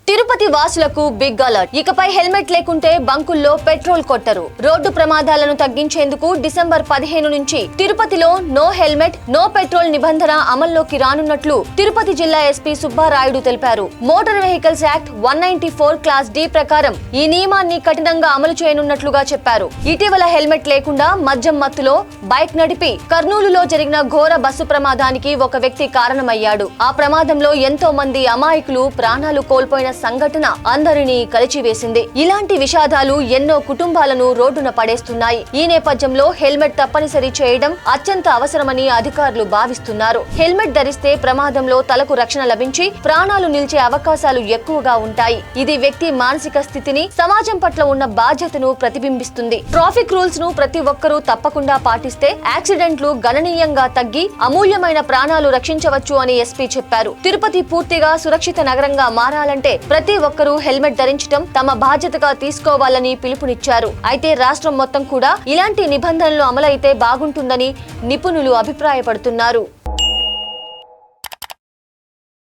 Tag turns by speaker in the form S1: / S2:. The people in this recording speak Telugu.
S1: తిరుపతి వాసులకు బిగ్ అలర్ట్. ఇకపై హెల్మెట్ లేకుంటే బంకుల్లో పెట్రోల్ కొట్టరు. రోడ్డు ప్రమాదాలను తగ్గించేందుకు డిసెంబర్ 15 నుంచి తిరుపతిలో నో హెల్మెట్ నో పెట్రోల్ నిబంధన అమల్లోకి రానున్నట్లు తిరుపతి జిల్లా ఎస్పీ సుబ్బారాయుడు తెలిపారు. Motor vehicles act 194 class D ప్రకారం ఈ నియమాన్ని కఠినంగా అమలు చేయనున్నట్లుగా చెప్పారు. ఇటీవల హెల్మెట్ లేకుండా మద్యం మత్తులో బైక్ నడిపి కర్నూలులో జరిగిన ఘోర బస్సు ప్రమాదానికి ఒక వ్యక్తి కారణమయ్యాడు. ఆ ప్రమాదంలో ఎంతో మంది అమాయకులు ప్రాణాలు కోల్పోయిన సంఘటన అందరినీ కలిచివేసింది. ఇలాంటి విషాదాలు ఎన్నో కుటుంబాలను రోడ్డున పడేస్తున్నాయి. ఈ నేపథ్యంలో హెల్మెట్ తప్పనిసరి చేయడం అత్యంత అవసరమని అధికారులు భావిస్తున్నారు. హెల్మెట్ ధరిస్తే ప్రమాదంలో తలకు రక్షణ లభించి ప్రాణాలు నిలిచే అవకాశాలు ఎక్కువగా ఉంటాయి. ఇది వ్యక్తి మానసిక స్థితిని, సమాజం పట్ల ఉన్న బాధ్యతను ప్రతిబింబిస్తుంది. ట్రాఫిక్ రూల్స్ ను ప్రతి ఒక్కరూ తప్పకుండా పాటిస్తే యాక్సిడెంట్లు గణనీయంగా తగ్గి అమూల్యమైన ప్రాణాలు రక్షించవచ్చు అని ఎస్పీ చెప్పారు. తిరుపతి పూర్తిగా సురక్షిత నగరంగా మారాలంటే ప్రతి ఒక్కరూ హెల్మెట్ ధరించడం తమ బాధ్యతగా తీసుకోవాలని పిలుపునిచ్చారు. అయితే రాష్ట్రం మొత్తం కూడా ఇలాంటి నిబంధనలు అమలైతే బాగుంటుందని నిపుణులు అభిప్రాయపడుతున్నారు.